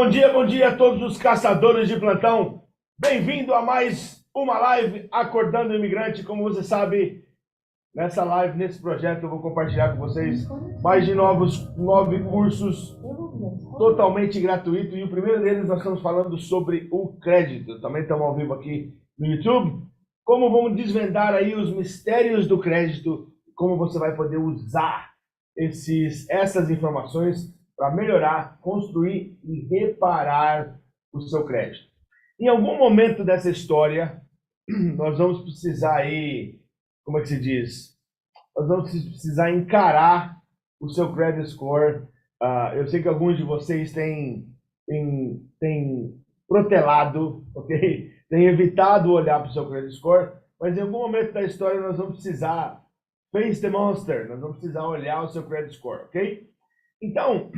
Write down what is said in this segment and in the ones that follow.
bom dia a todos os caçadores de plantão. Bem-vindo a mais uma live Acordando o Imigrante. Como você sabe, nessa live, nesse projeto, eu vou compartilhar com vocês mais de nove cursos totalmente gratuitos. E o primeiro deles nós estamos falando sobre o crédito. Também estamos ao vivo aqui no YouTube. Como vamos desvendar aí os mistérios do crédito, como você vai poder usar essas informações para melhorar, construir e reparar o seu crédito. Em algum momento dessa história, nós vamos precisar aí, como é que se diz? Nós vamos precisar encarar o seu credit score. Eu sei que alguns de vocês têm protelado, ok? Têm evitado olhar para o seu credit score, mas em algum momento da história nós vamos precisar face the monster, nós vamos precisar olhar o seu credit score, ok? Então,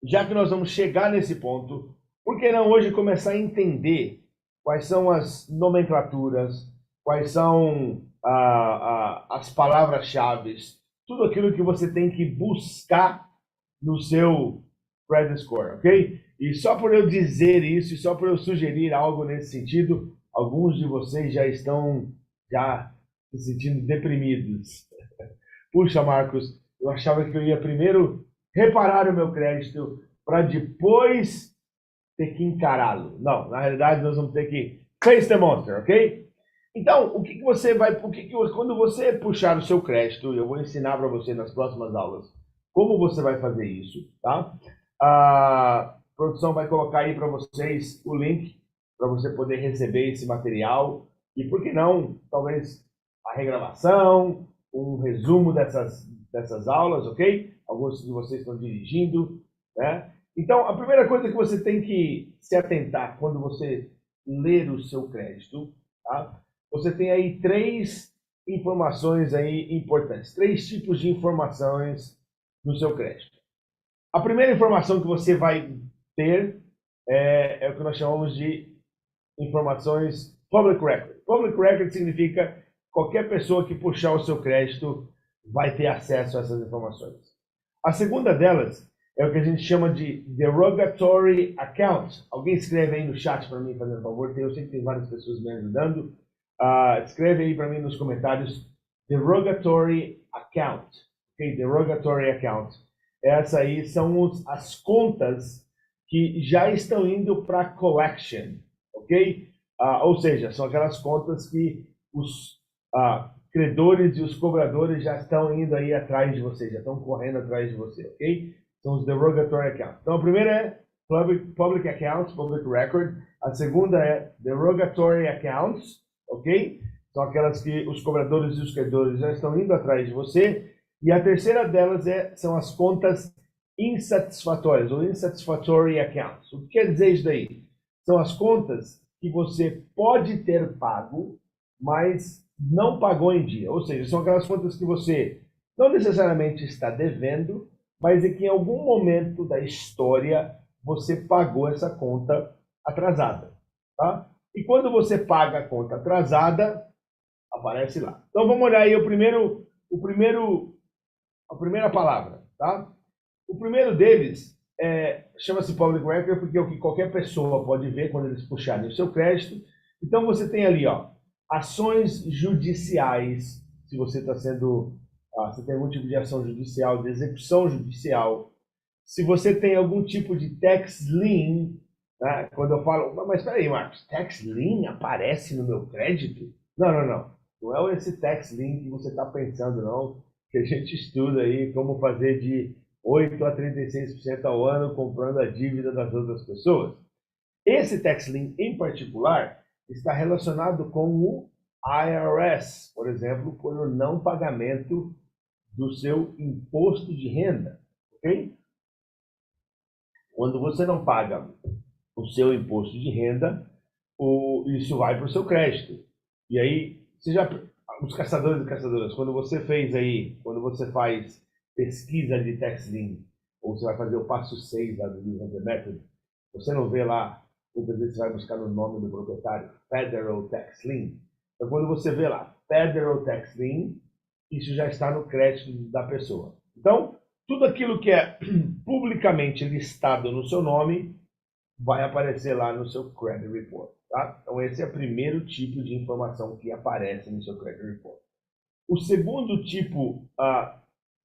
já que nós vamos chegar nesse ponto, por que não hoje começar a entender quais são as nomenclaturas, quais são as palavras-chave, tudo aquilo que você tem que buscar no seu credit score, ok? E só por eu dizer isso, e só por eu sugerir algo nesse sentido, alguns de vocês já estão se sentindo deprimidos. Puxa, Marcos, eu achava que eu ia primeiro reparar o meu crédito para depois ter que encará-lo. Não, na realidade nós vamos ter que face the monster, ok? Então, quando você puxar o seu crédito, eu vou ensinar para você nas próximas aulas como você vai fazer isso, tá? A produção vai colocar aí para vocês o link para você poder receber esse material e, por que não, talvez a regravação, um resumo dessas aulas, ok? Alguns de vocês estão dirigindo, né? Então, a primeira coisa que você tem que se atentar quando você ler o seu crédito, tá? Você tem aí três informações aí importantes, três tipos de informações no seu crédito. A primeira informação que você vai ter é o que nós chamamos de informações public record. Public record significa qualquer pessoa que puxar o seu crédito vai ter acesso a essas informações. A segunda delas é o que a gente chama de derogatory account. Alguém escreve aí no chat para mim, fazendo favor. Eu sei que tem várias pessoas me ajudando. Escreve aí para mim nos comentários derogatory account. Okay? Derogatory account. Essa aí são as contas que já estão indo para collection, ok? Ou seja, são aquelas contas que os credores e os cobradores já estão indo aí atrás de você, já estão correndo atrás de você, ok? São os derogatory accounts. Então, a primeira é public accounts, public record. A segunda é derogatory accounts, ok? São aquelas que os cobradores e os credores já estão indo atrás de você. E a terceira delas são as contas insatisfatórias, ou insatisfactory accounts. O que quer dizer isso daí? São as contas que você pode ter pago, mas não pagou em dia. Ou seja, são aquelas contas que você não necessariamente está devendo, mas é que em algum momento da história você pagou essa conta atrasada, tá? E quando você paga a conta atrasada, aparece lá. Então vamos olhar aí a primeira palavra, tá? O primeiro deles chama-se public record porque é o que qualquer pessoa pode ver quando eles puxarem o seu crédito. Então você tem ali, ó, ações judiciais, se você está sendo, você tem algum tipo de ação judicial, de execução judicial. Se você tem algum tipo de tax lien, né? Quando eu falo, mas espera aí, Marcos, tax lien aparece no meu crédito? Não. Não é esse tax lien que você está pensando, não, que a gente estuda aí como fazer de 8 a 36% ao ano comprando a dívida das outras pessoas. Esse tax lien em particular está relacionado com o IRS, por exemplo, por o não pagamento do seu imposto de renda, ok? Quando você não paga o seu imposto de renda, isso vai para o seu crédito. E aí, os caçadores e caçadoras, quando você faz pesquisa de tax lien, ou você vai fazer o passo 6 lá do livro The Method, você não vê lá, muitas vezes você vai buscar no nome do proprietário, Federal Tax Lien. Então, quando você vê lá, Federal Tax Lien, isso já está no crédito da pessoa. Então, Tudo aquilo que é publicamente listado no seu nome vai aparecer lá no seu credit report, tá? Então esse é o primeiro tipo de informação que aparece no seu credit report. O segundo tipo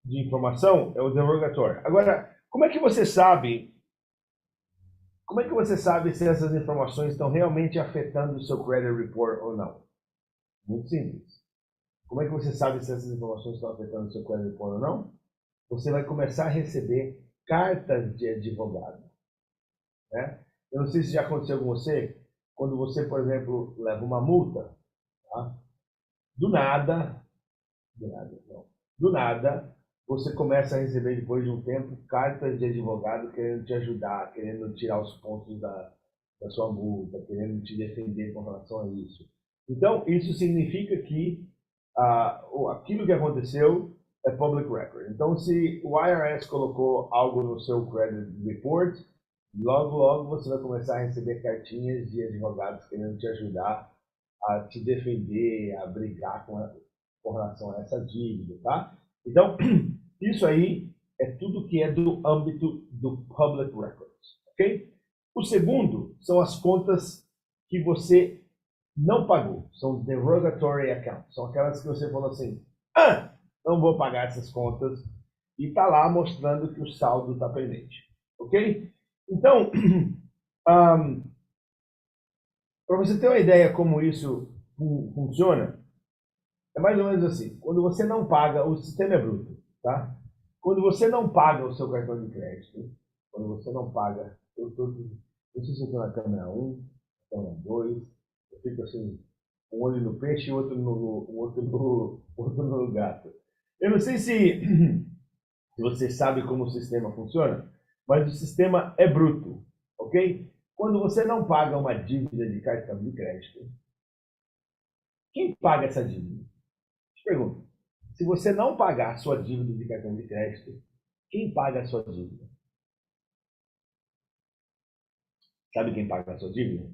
de informação é o derogatory. Agora, como é que você sabe se essas informações estão realmente afetando o seu credit report ou não? Muito simples. Como é que você sabe se essas informações estão afetando o seu credit report ou não? Você vai começar a receber cartas de advogado, né? Eu não sei se já aconteceu com você, quando você, por exemplo, leva uma multa, tá? Do nada, não. Do nada, você começa a receber, depois de um tempo, cartas de advogado querendo te ajudar, querendo tirar os pontos da sua multa, querendo te defender com relação a isso. Então, isso significa que aquilo que aconteceu é public record. Então, se o IRS colocou algo no seu credit report, logo, logo você vai começar a receber cartinhas de advogados querendo te ajudar a te defender, a brigar com relação a essa dívida, tá? Então, isso aí é tudo que é do âmbito do public records, ok? O segundo são as contas que você não pagou, são derogatory accounts, são aquelas que você falou assim, não vou pagar essas contas, e está lá mostrando que o saldo está pendente, ok? Então, para você ter uma ideia como isso funciona, é mais ou menos assim, quando você não paga, o sistema é bruto, tá? Quando você não paga o seu cartão de crédito, quando você não paga, não sei se eu estou na câmera 1, câmera 2, eu fico assim, um olho no peixe e outro no gato. Eu não sei se você sabe como o sistema funciona, mas o sistema é bruto, ok? Quando você não paga uma dívida de cartão de crédito, quem paga essa dívida? Te pergunto. Se você não pagar a sua dívida de cartão de crédito, quem paga a sua dívida? Sabe quem paga a sua dívida?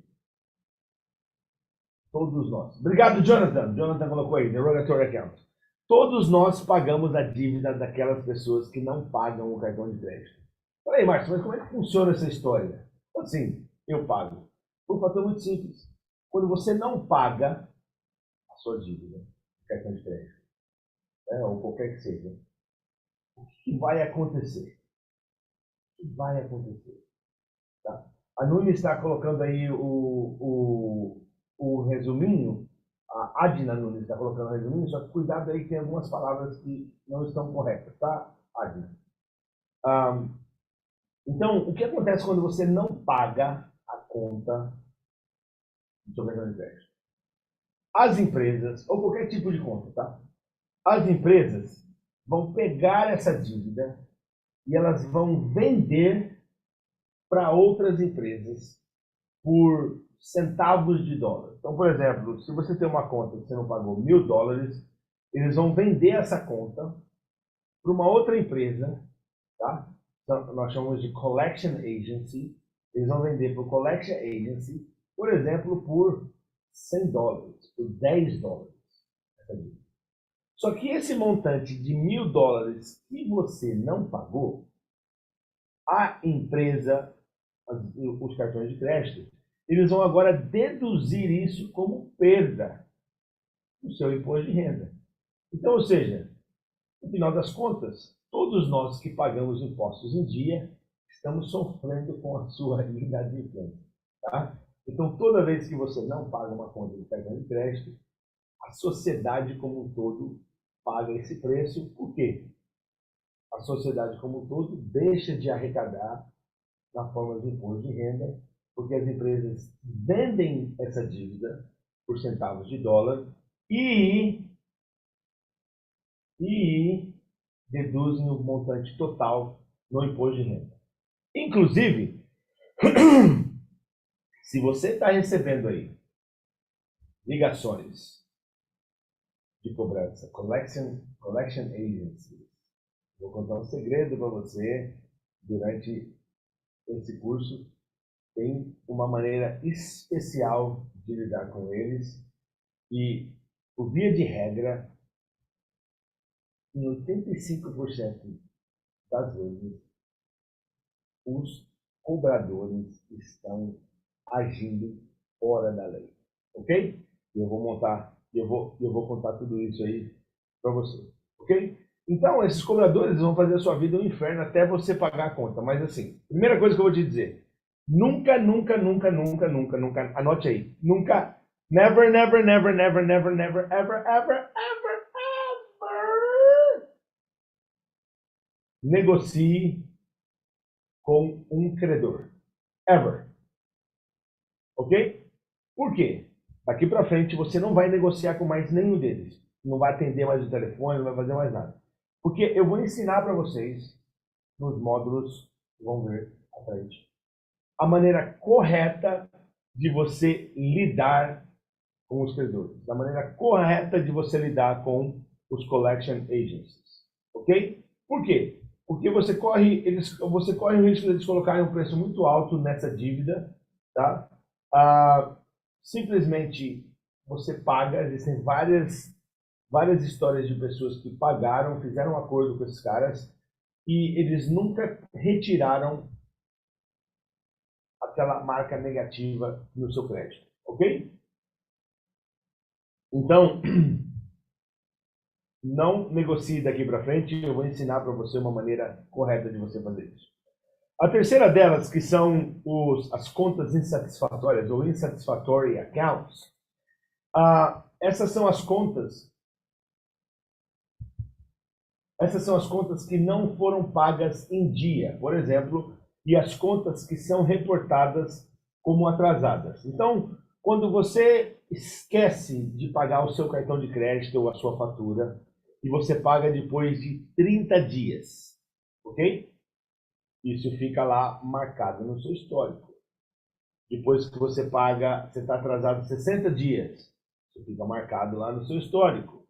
Todos nós. Obrigado, Jonathan. Jonathan colocou aí, derogatory account. Todos nós pagamos a dívida daquelas pessoas que não pagam o cartão de crédito. Peraí, Márcio, mas como é que funciona essa história? Assim, eu pago. Por um fator muito simples. Quando você não paga a sua dívida de cartão de crédito, né, ou qualquer que seja, o que vai acontecer? O que vai acontecer? Tá? A Nunes está colocando aí o resuminho, a Adna Nunes está colocando o resuminho, só que cuidado aí que tem algumas palavras que não estão corretas, tá, Adna? Então, o que acontece quando você não paga a conta do seu cartão de crédito? As empresas, ou qualquer tipo de conta, tá? As empresas vão pegar essa dívida e elas vão vender para outras empresas por centavos de dólar. Então, por exemplo, se você tem uma conta que você não pagou $1.000, eles vão vender essa conta para uma outra empresa, tá? Então, nós chamamos de collection agency. Eles vão vender para o collection agency, por exemplo, por $100, por $10. Só que esse montante de $1.000 que você não pagou, a empresa, os cartões de crédito, eles vão agora deduzir isso como perda do seu imposto de renda. Então, ou seja, no final das contas, todos nós que pagamos impostos em dia estamos sofrendo com a sua inadimplência. Tá? Então, toda vez que você não paga uma conta de cartão de crédito, a sociedade como um todo paga esse preço. Por quê? A sociedade como um todo deixa de arrecadar na forma de imposto de renda, porque as empresas vendem essa dívida por centavos de dólar e deduzem o montante total no imposto de renda. Inclusive, se você está recebendo aí ligações de cobrança, collection agency, vou contar um segredo para você durante esse curso. Tem uma maneira especial de lidar com eles e, por via de regra, em 85% das vezes, os cobradores estão agindo fora da lei, ok? Eu vou montar, eu vou contar tudo isso aí para você, ok? Então, esses cobradores vão fazer a sua vida um inferno até você pagar a conta. Mas assim, primeira coisa que eu vou te dizer, nunca, nunca, nunca, nunca, nunca, nunca, anote aí, nunca, never, never, never, never, never, never, ever, ever, ever, ever, negocie com um credor. Ever. Ok? Por quê? Daqui para frente você não vai negociar com mais nenhum deles. Não vai atender mais o telefone, não vai fazer mais nada. Porque eu vou ensinar para vocês, nos módulos, vão ver à frente, a maneira correta de você lidar com os credores. A maneira correta de você lidar com os collection agencies. Ok? Por quê? Porque você corre o risco de eles colocarem um preço muito alto nessa dívida, tá? Simplesmente você paga, existem várias histórias de pessoas que pagaram, fizeram um acordo com esses caras e eles nunca retiraram aquela marca negativa no seu crédito, ok? Então, não negocie daqui para frente, eu vou ensinar para você uma maneira correta de você fazer isso. A terceira delas, que são as contas insatisfatórias ou insatisfactory accounts, essas são as contas que não foram pagas em dia, por exemplo, e as contas que são reportadas como atrasadas. Então, quando você esquece de pagar o seu cartão de crédito ou a sua fatura, e você paga depois de 30 dias, ok? Isso fica lá marcado no seu histórico. Depois que você paga, você está atrasado 60 dias, isso fica marcado lá no seu histórico.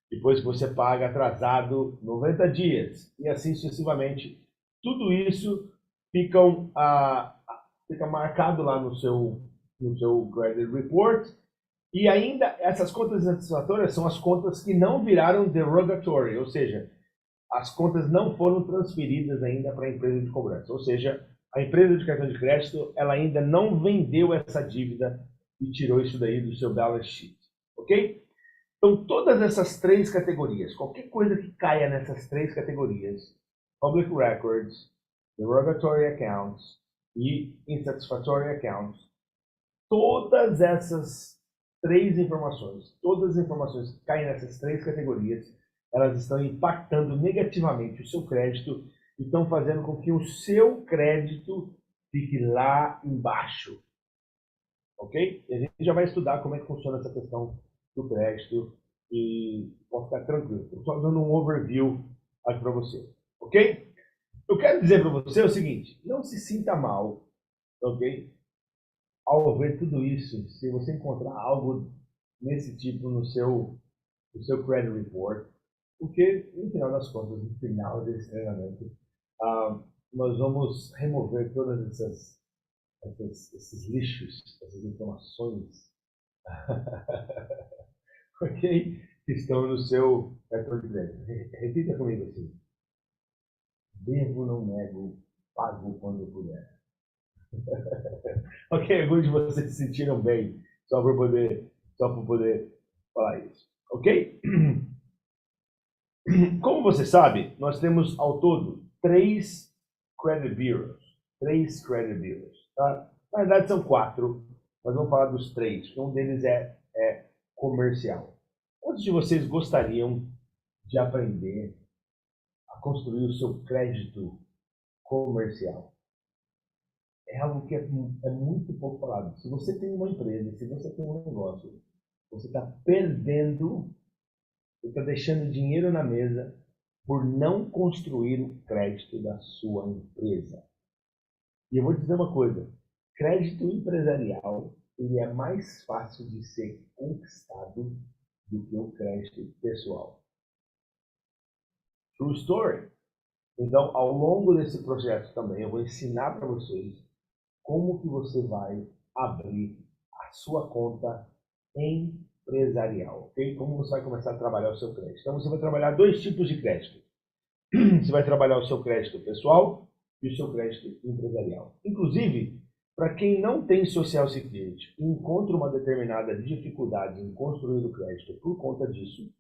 Depois que você paga atrasado 90 dias, e assim sucessivamente. Tudo isso fica marcado lá no seu credit report. E ainda, essas contas insatisfatórias são as contas que não viraram derogatory, ou seja, as contas não foram transferidas ainda para a empresa de cobrança. Ou seja, a empresa de cartão de crédito, ela ainda não vendeu essa dívida e tirou isso daí do seu balance sheet. Ok? Então, todas essas três categorias, qualquer coisa que caia nessas três categorias, public records, derogatory accounts e insatisfactory accounts, todas essas todas as informações que caem nessas três categorias, elas estão impactando negativamente o seu crédito e estão fazendo com que o seu crédito fique lá embaixo. Ok? E a gente já vai estudar como é que funciona essa questão do crédito e pode ficar tranquilo. Estou só dando um overview aqui para você. Ok? Eu quero dizer para você o seguinte, não se sinta mal, ok? Ao ver tudo isso, se você encontrar algo nesse tipo no seu credit report, porque, no final das contas, no final desse treinamento, nós vamos remover todas esses lixos, essas informações, ok? Que estão no seu cartão de crédito. Repita comigo assim. Devo, não nego, pago quando puder. Ok, alguns de vocês se sentiram bem só para poder falar isso. Ok? Como você sabe, nós temos ao todo três credit bureaus. Três credit bureaus. Tá? Na verdade, são quatro. Nós vamos falar dos três, porque um deles é comercial. Quantos de vocês gostariam de aprender a construir o seu crédito comercial? É algo que é muito pouco falado. Se você tem uma empresa, se você tem um negócio, você está perdendo, você está deixando dinheiro na mesa por não construir o crédito da sua empresa. E eu vou te dizer uma coisa, crédito empresarial, ele é mais fácil de ser conquistado do que o crédito pessoal. True story. Então, ao longo desse projeto também, eu vou ensinar para vocês como que você vai abrir a sua conta empresarial, ok? Como você vai começar a trabalhar o seu crédito. Então, você vai trabalhar dois tipos de crédito. Você vai trabalhar o seu crédito pessoal e o seu crédito empresarial. Inclusive, para quem não tem Social Security e encontra uma determinada dificuldade em construir o crédito por conta disso,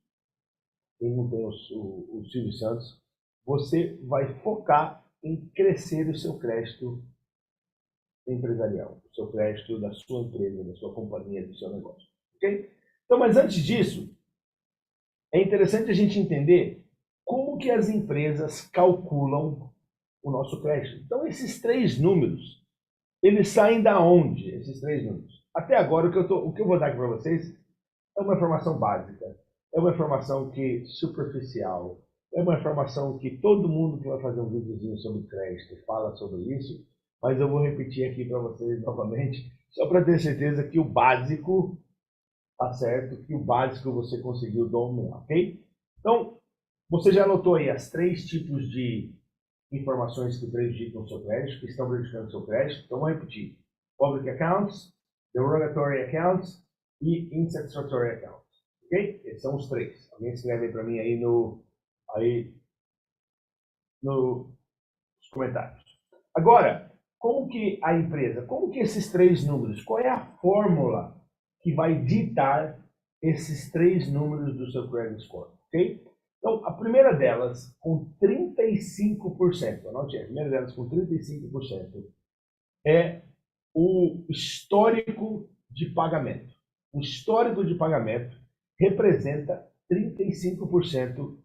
quem não tem o Silvio Santos, você vai focar em crescer o seu crédito empresarial, o seu crédito da sua empresa, da sua companhia, do seu negócio. Ok? Então, mas antes disso, é interessante a gente entender como que as empresas calculam o nosso crédito. Então, esses três números, eles saem da onde, esses três números? Até agora, o que eu vou dar aqui para vocês é uma informação básica, é uma informação que superficial, é uma informação que todo mundo que vai fazer um videozinho sobre crédito fala sobre isso, mas eu vou repetir aqui para vocês novamente, só para ter certeza que o básico tá certo, que o básico você conseguiu dominar, ok? Então, você já anotou aí as três tipos de informações que prejudicam o seu crédito, que estão prejudicando o seu crédito. Então, vamos repetir. Public Accounts, Derogatory Accounts e Insatisfactory Accounts. Ok? Esses são os três. Alguém escreve aí para mim aí nos comentários. Agora, como que a empresa, como que esses três números, qual é a fórmula que vai ditar esses três números do seu credit score, ok? Então, a primeira delas, com 35%, anote aí, a primeira delas com 35%, é o histórico de pagamento. O histórico de pagamento representa 35%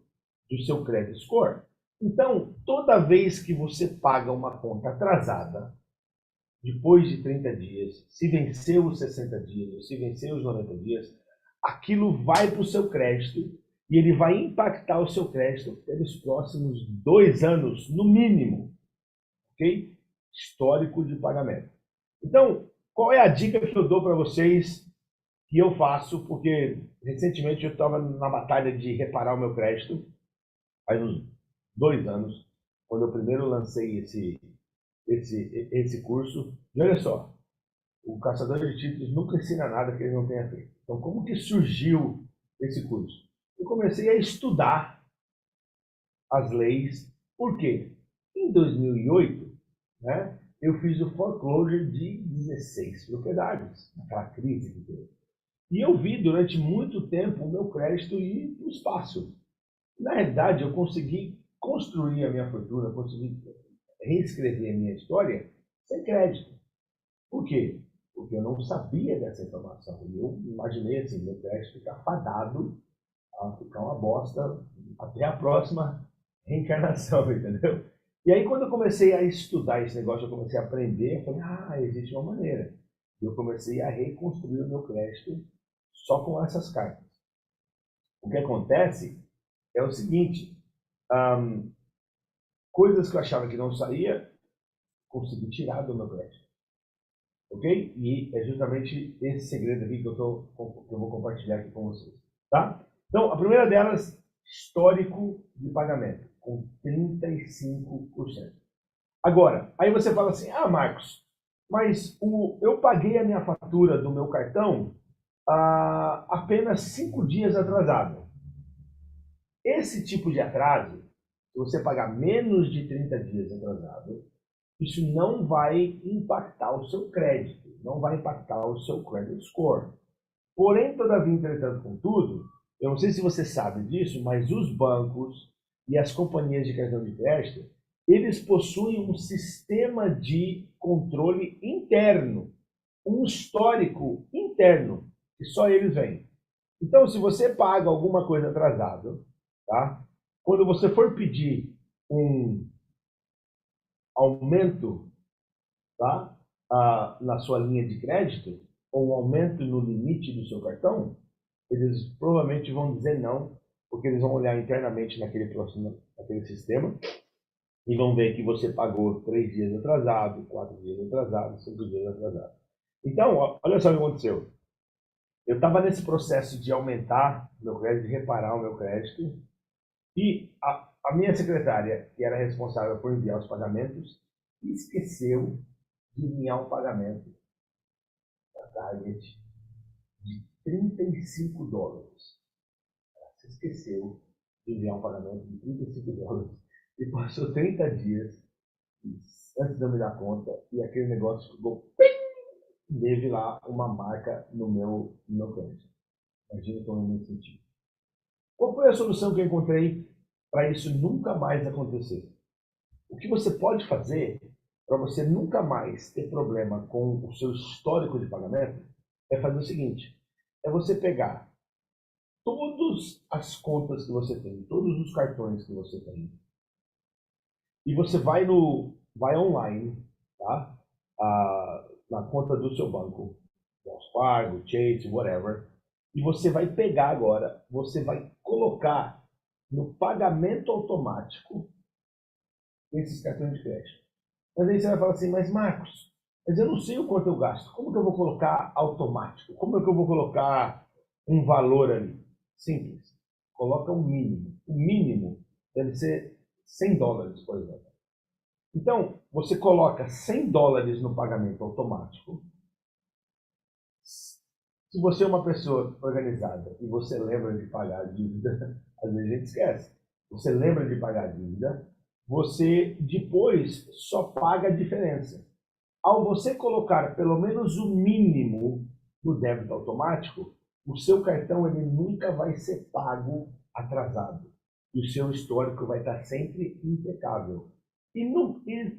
do seu credit score. Então, toda vez que você paga uma conta atrasada, depois de 30 dias, se venceu os 60 dias, ou se venceu os 90 dias, aquilo vai para o seu crédito e ele vai impactar o seu crédito pelos próximos 2 anos, no mínimo. Ok? Histórico de pagamento. Então, qual é a dica que eu dou para vocês que eu faço? Porque recentemente eu estava na batalha de reparar o meu crédito, faz uns 2 anos, quando eu primeiro lancei esse curso. E olha só, o caçador de títulos nunca ensina nada que ele não tenha feito. Então, como que surgiu esse curso? Eu comecei a estudar as leis. Por quê? Em 2008, né, eu fiz o foreclosure de 16 propriedades, naquela crise que teve. E eu vi durante muito tempo o meu crédito ir para o espaço. Na realidade, eu consegui construir a minha fortuna, consegui reescrever a minha história sem crédito. Por quê? Porque eu não sabia dessa informação. E eu imaginei assim, meu crédito ficar fadado a ficar uma bosta até a próxima reencarnação, entendeu? E aí, quando eu comecei a estudar esse negócio, eu comecei a aprender, eu falei, existe uma maneira. E eu comecei a reconstruir o meu crédito só com essas cartas. O que acontece é o seguinte, coisas que eu achava que não saía, consegui tirar do meu crédito. Ok? E é justamente esse segredo aqui que eu vou compartilhar aqui com vocês. Tá? Então, a primeira delas, histórico de pagamento, com 35%. Agora, aí você fala assim, Marcos, mas eu paguei a minha fatura do meu cartão apenas 5 dias atrasado. Esse tipo de atraso, se você pagar menos de 30 dias atrasado, isso não vai impactar o seu crédito, não vai impactar o seu credit score. Porém, todavia, entretanto, contudo, eu não sei se você sabe disso, mas os bancos e as companhias de cartão de crédito, eles possuem um sistema de controle interno, um histórico interno, que só eles veem. Então, se você paga alguma coisa atrasado, tá? Quando você for pedir um aumento, tá? Na sua linha de crédito, ou um aumento no limite do seu cartão, eles provavelmente vão dizer não, porque eles vão olhar internamente naquele sistema e vão ver que você pagou 3 dias atrasado, 4 dias atrasado, 5 dias atrasado. Então, olha só o que aconteceu. Eu estava nesse processo de aumentar meu crédito, de reparar o meu crédito, e a minha secretária, que era responsável por enviar os pagamentos, esqueceu de enviar um pagamento para Target de $35. Ela se esqueceu de enviar um pagamento de $35. E passou 30 dias antes de eu me dar conta e aquele negócio ficou... Teve lá uma marca no meu crédito. Imagina como eu me senti. Qual foi a solução que eu encontrei para isso nunca mais acontecer? O que você pode fazer para você nunca mais ter problema com o seu histórico de pagamento é fazer o seguinte: é você pegar todas as contas que você tem, todos os cartões que você tem, e você vai online, tá? Na conta do seu banco, Wells Fargo, Chase, whatever, e você vai pegar agora, você vai colocar no pagamento automático esses cartões de crédito. Mas aí você vai falar assim, mas Marcos, mas eu não sei o quanto eu gasto. Como que eu vou colocar automático? Como é que eu vou colocar um valor ali? Simples. Coloca o mínimo. O mínimo deve ser $100, por exemplo. Então, você coloca $100 no pagamento automático. Se você é uma pessoa organizada e você lembra de pagar a dívida, às vezes a gente esquece. Você lembra de pagar a dívida, você depois só paga a diferença. Ao você colocar pelo menos o mínimo no débito automático, o seu cartão ele nunca vai ser pago atrasado. E o seu histórico vai estar sempre impecável. E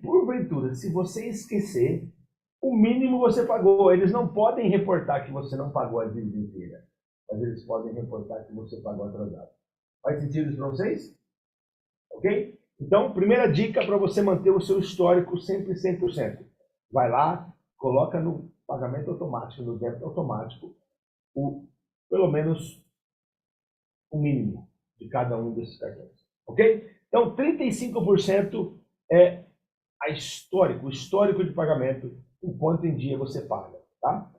porventura, se você esquecer, o mínimo você pagou. Eles não podem reportar que você não pagou a dívida inteira, mas eles podem reportar que você pagou atrasado. Faz sentido isso para vocês? Ok? Então, primeira dica para você manter o seu histórico sempre 100%. Vai lá, coloca no pagamento automático, no débito automático, pelo menos o mínimo de cada um desses cartões. Ok? Então, 35% é o histórico de pagamento, o quanto em dia você paga. Tá?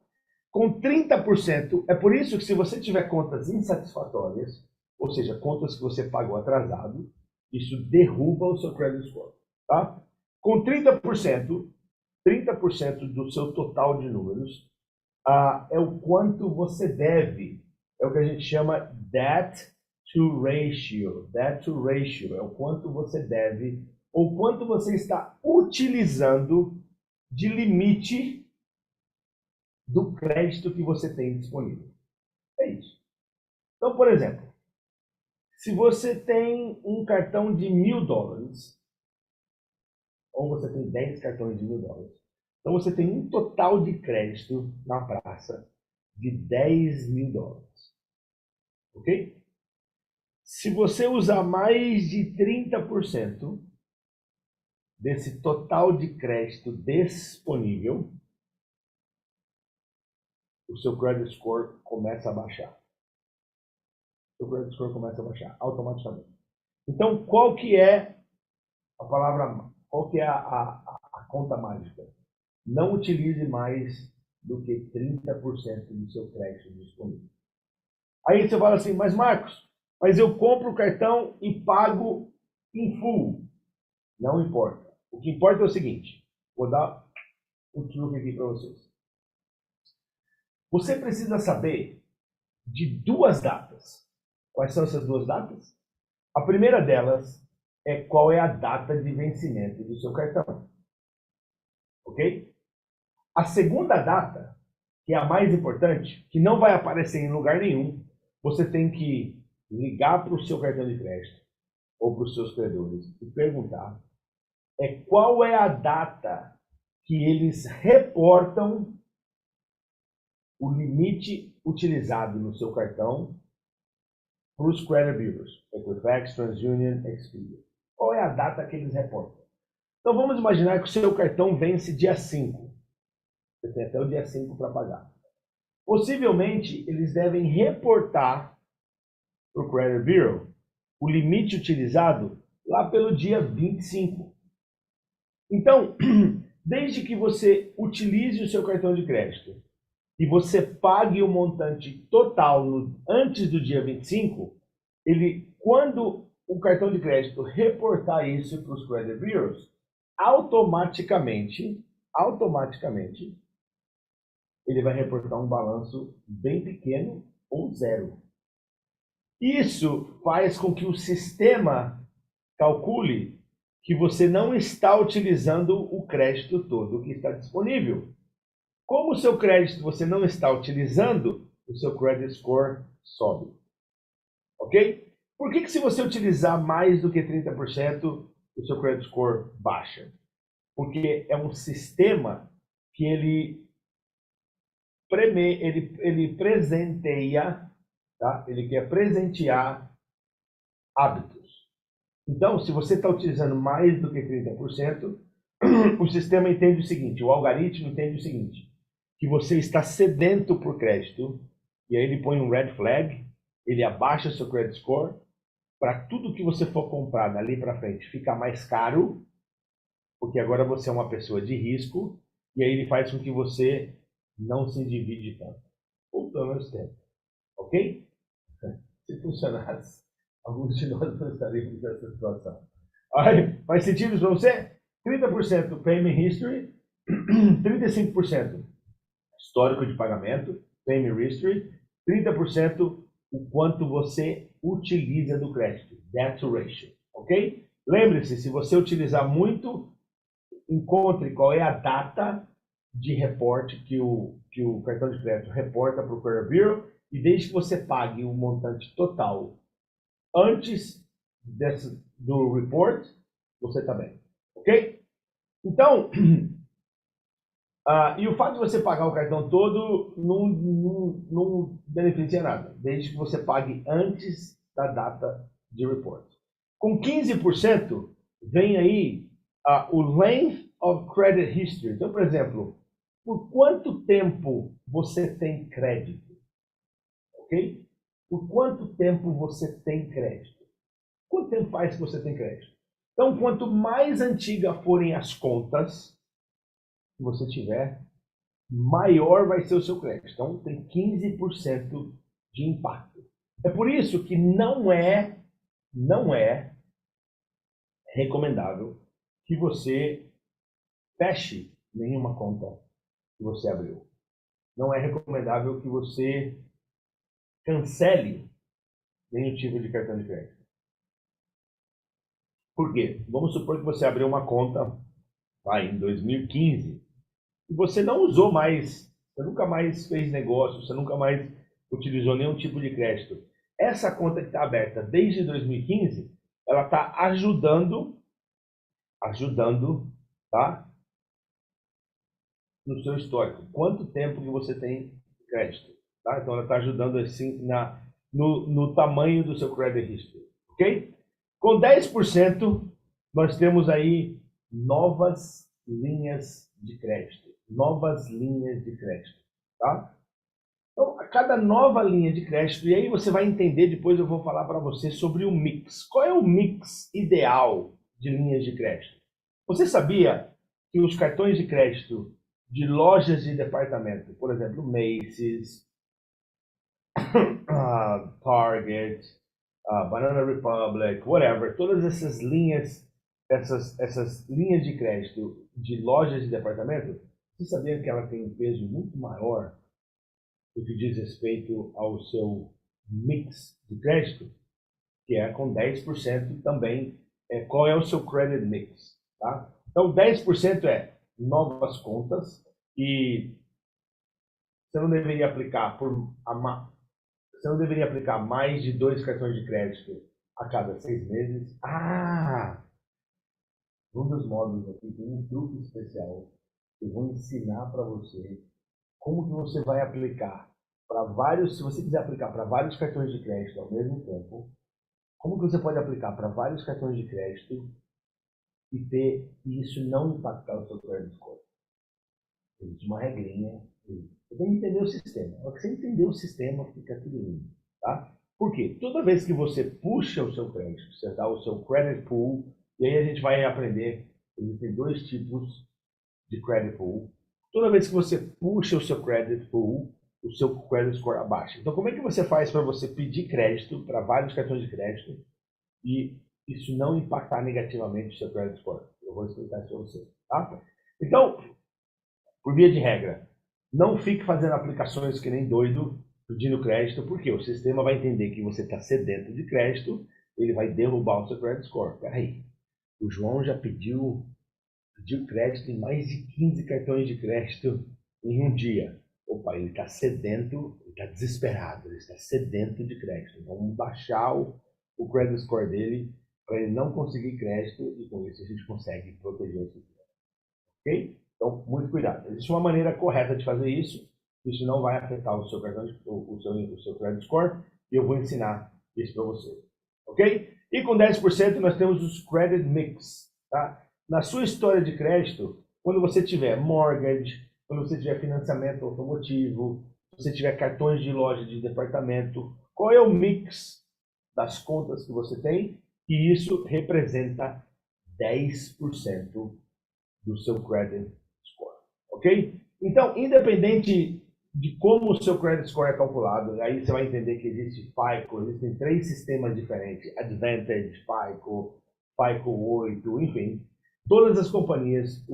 Com 30%, é por isso que se você tiver contas insatisfatórias, ou seja, contas que você pagou atrasado, isso derruba o seu credit score. Tá? Com 30% do seu total de números é o quanto você deve. É o que a gente chama debt to ratio. Debt to ratio é o quanto você deve ou quanto você está utilizando de limite do crédito que você tem disponível. É isso. Então, por exemplo, se você tem um cartão de $1.000, ou você tem 10 cartões de $1.000, então você tem um total de crédito na praça de $10.000. Ok? Se você usar mais de 30% desse total de crédito disponível, o seu credit score começa a baixar. O seu credit score começa a baixar automaticamente. Então, qual que é a palavra, qual que é a conta mágica? Não utilize mais do que 30% do seu crédito disponível. Aí você fala assim, mas Marcos, mas eu compro o cartão e pago em full. Não importa. O que importa é o seguinte, vou dar um truque aqui para vocês. Você precisa saber de duas datas. Quais são essas duas datas? A primeira delas é qual é a data de vencimento do seu cartão. Ok? A segunda data, que é a mais importante, que não vai aparecer em lugar nenhum, você tem que ligar para o seu cartão de crédito ou para os seus credores e perguntar qual é a data que eles reportam o limite utilizado no seu cartão para os credit bureaus, Equifax, TransUnion, Experian. Qual é a data que eles reportam? Então vamos imaginar que o seu cartão vence dia 5. Você tem até o dia 5 para pagar. Possivelmente, eles devem reportar para o Credit Bureau o limite utilizado lá pelo dia 25. Então, desde que você utilize o seu cartão de crédito e você pague o montante total antes do dia 25, quando o cartão de crédito reportar isso para os Credit Bureaus, automaticamente, ele vai reportar um balanço bem pequeno ou zero. Isso faz com que o sistema calcule que você não está utilizando o crédito todo que está disponível. Como o seu crédito você não está utilizando, o seu credit score sobe. Ok? Por que se você utilizar mais do que 30%, o seu credit score baixa? Porque é um sistema que ele presenteia, tá? Ele quer presentear hábitos. Então, se você está utilizando mais do que 30%, o sistema entende o seguinte, o algoritmo entende o seguinte, que você está sedento por crédito, e aí ele põe um red flag, ele abaixa seu credit score, para tudo que você for comprar dali para frente ficar mais caro, porque agora você é uma pessoa de risco, e aí ele faz com que você não se endivide tanto. Voltando aos tempos, ok? Se funcionasse, alguns de nós não estaríamos nessa situação. Aí, faz sentido para você? 30% payment history, 35% histórico de pagamento, payment history, 30% o quanto você utiliza do crédito, debt to ratio, ok? Lembre-se, se você utilizar muito, encontre qual é a data de reporte que o cartão de crédito reporta para o Credit Bureau e desde que você pague o montante total antes do report, você está bem, ok? Então, e o fato de você pagar o cartão todo não beneficia nada, desde que você pague antes da data de report. Com 15%, vem aí o length of credit history. Então, por exemplo, por quanto tempo você tem crédito? Ok? Por quanto tempo você tem crédito? Quanto tempo faz que você tem crédito? Então, quanto mais antiga forem as contas que você tiver, maior vai ser o seu crédito. Então, tem 15% de impacto. É por isso que não é recomendável que você feche nenhuma conta que você abriu. Não é recomendável que você cancele nenhum tipo de cartão de crédito. Por quê? Vamos supor que você abriu uma conta em 2015 e você não usou mais, você nunca mais fez negócio, você nunca mais utilizou nenhum tipo de crédito. Essa conta que está aberta desde 2015, ela está ajudando, tá? No seu histórico. Quanto tempo que você tem crédito, tá? Então ela está ajudando assim no tamanho do seu credit history, ok? Com 10%, nós temos aí novas linhas de crédito. Novas linhas de crédito, tá? Então, a cada nova linha de crédito, e aí você vai entender, depois eu vou falar para você sobre o mix. Qual é o mix ideal de linhas de crédito? Você sabia que os cartões de crédito de lojas de departamento, por exemplo, Macy's, Target, Banana Republic, whatever, todas essas linhas, essas linhas de crédito de lojas de departamento, você sabia que ela tem um peso muito maior no que diz respeito ao seu mix de crédito, que é com 10% também. Qual é o seu credit mix? Tá? Então, 10% é novas contas e você não deveria aplicar você não deveria aplicar mais de 2 cartões de crédito a cada 6 meses. Um dos módulos aqui tem um truque especial que eu vou ensinar para você como que você vai aplicar para vários, se você quiser aplicar para vários cartões de crédito ao mesmo tempo, como que você pode aplicar para vários cartões de crédito e isso não impactar o seu credit score. Existe uma regrinha. Você tem que entender o sistema. Na hora que você entender o sistema, fica tudo lindo. Tá? Por quê? Toda vez que você puxa o seu crédito, você dá o seu credit pool, e aí a gente vai aprender, existem 2 tipos de credit pool. Toda vez que você puxa o seu credit pool, o seu credit score abaixa. Então, como é que você faz para você pedir crédito para vários cartões de crédito e isso não impactar negativamente o seu credit score? Eu vou explicar isso para você. Tá? Então, por via de regra, não fique fazendo aplicações que nem doido pedindo crédito, porque o sistema vai entender que você está sedento de crédito, ele vai derrubar o seu credit score. Peraí, O João já pediu crédito em mais de 15 cartões de crédito em um dia. Opa, ele está sedento, ele está desesperado, ele está sedento de crédito. Vamos baixar o credit score dele para ele não conseguir crédito e com isso a gente consegue proteger o futuro. Ok? Então, muito cuidado. Existe uma maneira correta de fazer isso. Isso não vai afetar o seu cartão, o seu credit score, e eu vou ensinar isso para você. Ok? E com 10% nós temos os credit mix. Tá? Na sua história de crédito, quando você tiver mortgage, quando você tiver financiamento automotivo, se você tiver cartões de loja de departamento, qual é o mix das contas que você tem? E isso representa 10% do seu credit score, ok? Então, independente de como o seu credit score é calculado, aí você vai entender que existe FICO, existem 3 sistemas diferentes, Advantage, FICO, FICO 8, enfim. Todas as companhias,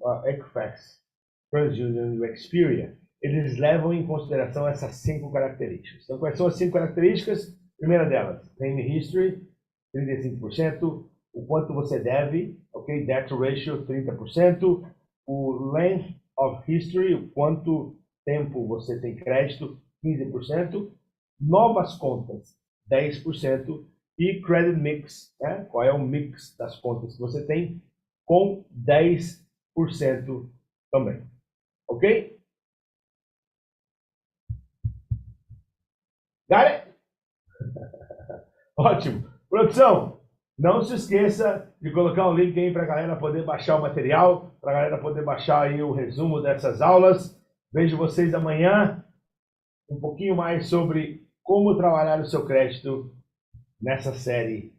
a Equifax, TransUnion e o Experian, eles levam em consideração essas 5 características. Então, quais são as 5 características? Primeira delas, Payment History, 35%, o quanto você deve, ok? Debt Ratio, 30%, o Length of History, o quanto tempo você tem crédito, 15%, novas contas, 10%, e Credit Mix, né? Qual é o mix das contas que você tem, com 10% também, ok? Got it? Ótimo. Produção, não se esqueça de colocar um link aí para a galera poder baixar o material, para a galera poder baixar aí o resumo dessas aulas. Vejo vocês amanhã, um pouquinho mais sobre como trabalhar o seu crédito nessa série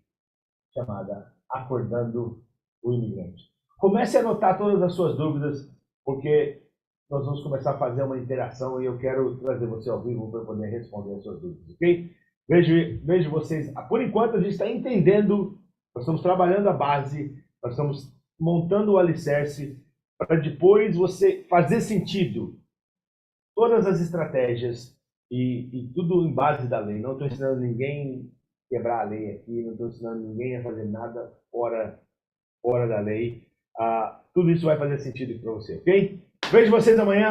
chamada Acordando o Imigrante. Comece a anotar todas as suas dúvidas, porque nós vamos começar a fazer uma interação e eu quero trazer você ao vivo para poder responder as suas dúvidas, ok? Vejo vocês. Por enquanto, a gente está entendendo, nós estamos trabalhando a base, nós estamos montando o alicerce para depois você fazer sentido todas as estratégias e tudo em base da lei. Não estou ensinando ninguém a quebrar a lei aqui, não estou ensinando ninguém a fazer nada fora da lei. Tudo isso vai fazer sentido para você, ok? Vejo vocês amanhã.